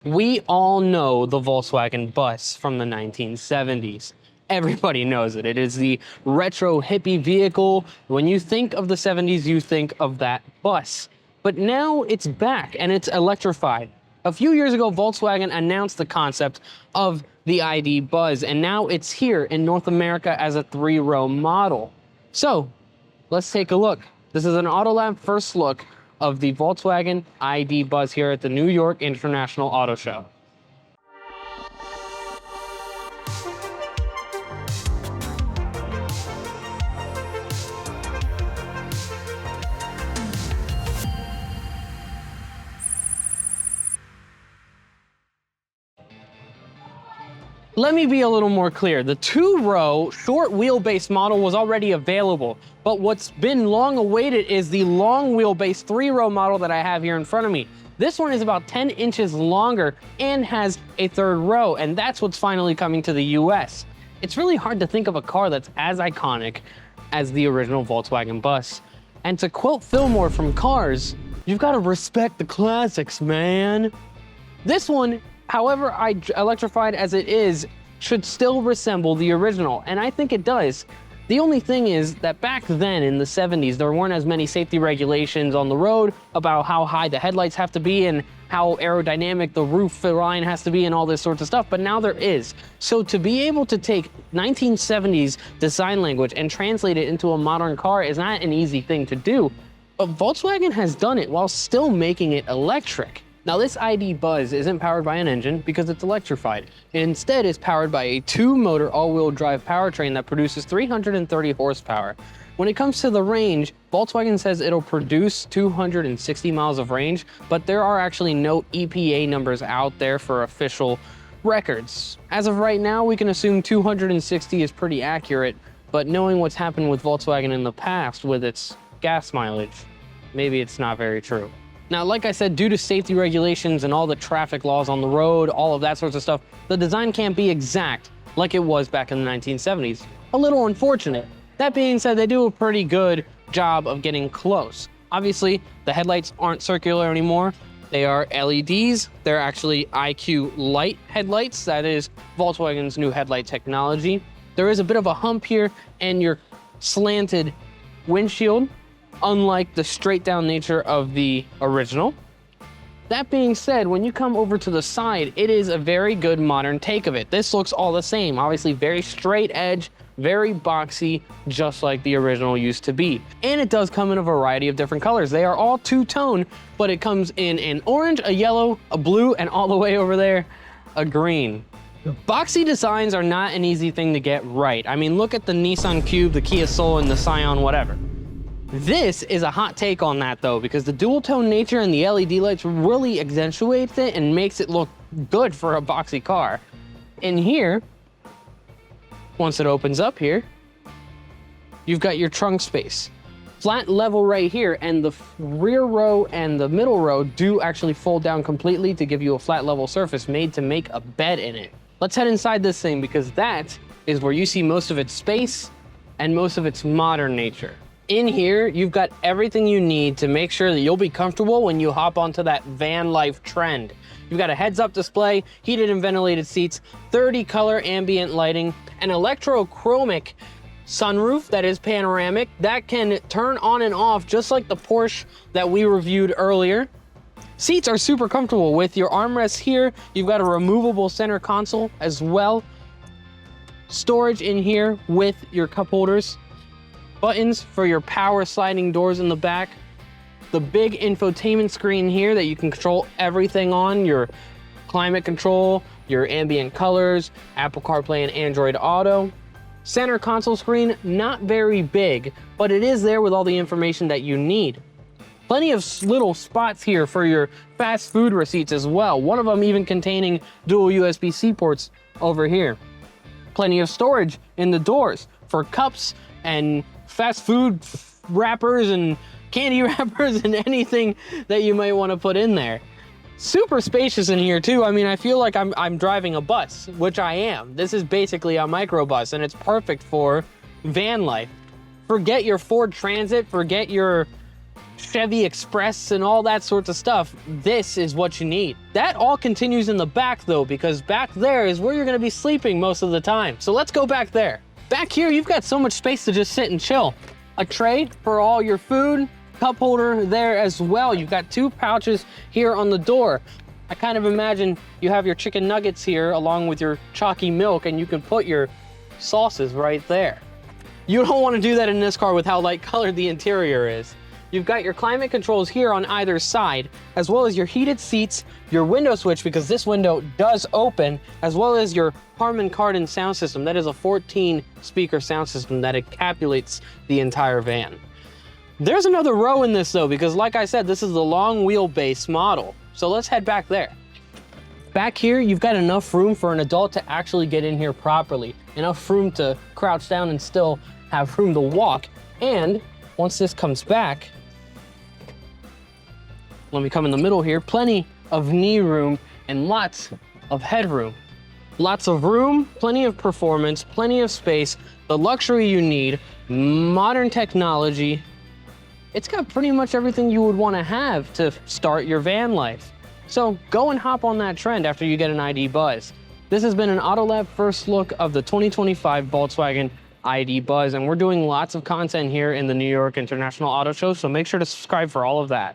We all know the Volkswagen Bus from the 1970s. Everybody knows it. It is the retro hippie vehicle. When you think of the 70s, you think of that bus. But now it's back and it's electrified. A few years ago, Volkswagen announced the concept of the ID Buzz, and now it's here in North America as a 3-row model. So let's take a look. This is an AutoLab first look of the Volkswagen ID Buzz here at the New York International Auto Show. Let me be a little more clear. The 2-row short wheelbase model was already available, but what's been long awaited is the long wheelbase 3-row model that I have here in front of me. This one is about 10 inches longer and has a 3rd row, and that's what's finally coming to the US. It's really hard to think of a car that's as iconic as the original Volkswagen Bus. And to quote Fillmore from Cars, "You've got to respect the classics, man." This one, however electrified as it is, should still resemble the original, and I think it does. The only thing is that back then in the 70s, there weren't as many safety regulations on the road about how high the headlights have to be and how aerodynamic the roof line has to be and all this sorts of stuff, but now there is. So to be able to take 1970s design language and translate it into a modern car is not an easy thing to do, but Volkswagen has done it while still making it electric. Now this ID Buzz isn't powered by an engine because it's electrified. It instead is powered by a 2-motor all-wheel drive powertrain that produces 330 horsepower. When it comes to the range, Volkswagen says it'll produce 260 miles of range, but there are actually no EPA numbers out there for official records. As of right now, we can assume 260 is pretty accurate, but knowing what's happened with Volkswagen in the past with its gas mileage, maybe it's not very true. Now, like I said, due to safety regulations and all the traffic laws on the road, all of that sorts of stuff, the design can't be exact like it was back in the 1970s. A little unfortunate. That being said, they do a pretty good job of getting close. Obviously, the headlights aren't circular anymore. They are LEDs. They're actually IQ light headlights. That is Volkswagen's new headlight technology. There is a bit of a hump here and your slanted windshield, unlike the straight down nature of the original. That being said, when you come over to the side, it is a very good modern take of it. This looks all the same, obviously very straight edge, very boxy, just like the original used to be. And it does come in a variety of different colors. They are all two-tone, but it comes in an orange, a yellow, a blue, and all the way over there, a green. Boxy designs are not an easy thing to get right. I mean, look at the Nissan Cube, the Kia Soul, and the Scion, whatever. This is a hot take on that though, because the dual tone nature and the LED lights really accentuates it and makes it look good for a boxy car. In here, once it opens up here, you've got your trunk space. Flat level right here, and the rear row and the middle row do actually fold down completely to give you a flat level surface made to make a bed in it. Let's head inside this thing because that is where you see most of its space and most of its modern nature. In here, you've got everything you need to make sure that you'll be comfortable when you hop onto that van life trend. You've got a heads-up display, heated and ventilated seats, 30 color ambient lighting, an electrochromic sunroof that is panoramic that can turn on and off just like the Porsche that we reviewed earlier. Seats are super comfortable with your armrests here. You've got a removable center console as well. Storage in here with your cup holders. Buttons for your power sliding doors in the back. The big infotainment screen here that you can control everything on, your climate control, your ambient colors, Apple CarPlay and Android Auto. Center console screen, not very big, but it is there with all the information that you need. Plenty of little spots here for your fast food receipts as well. One of them even containing dual USB-C ports over here. Plenty of storage in the doors for cups and fast food wrappers and candy wrappers and anything that you might want to put in there. Super spacious in here too. I mean, I feel like I'm driving a bus, which I am. This is basically a microbus and it's perfect for van life. Forget your Ford Transit, forget your Chevy Express and all that sorts of stuff, this is what you need. That all continues in the back though, because back there is where you're gonna be sleeping most of the time. So let's go back there. Back here, you've got so much space to just sit and chill. A tray for all your food, cup holder there as well. You've got 2 pouches here on the door. I kind of imagine you have your chicken nuggets here along with your chalky milk, and you can put your sauces right there. You don't want to do that in this car with how light colored the interior is. You've got your climate controls here on either side, as well as your heated seats, your window switch, because this window does open, as well as your Harman Kardon sound system. That is a 14 speaker sound system that encapsulates the entire van. There's another row in this though, because like I said, this is the long wheelbase model. So let's head back there. Back here, you've got enough room for an adult to actually get in here properly. Enough room to crouch down and still have room to walk. And once this comes back, let me come in the middle here, plenty of knee room and lots of headroom. Lots of room, plenty of performance, plenty of space, the luxury you need, modern technology. It's got pretty much everything you would want to have to start your van life. So go and hop on that trend after you get an ID Buzz. This has been an AutoLab first look of the 2025 Volkswagen ID Buzz, and we're doing lots of content here in the New York International Auto Show, so make sure to subscribe for all of that.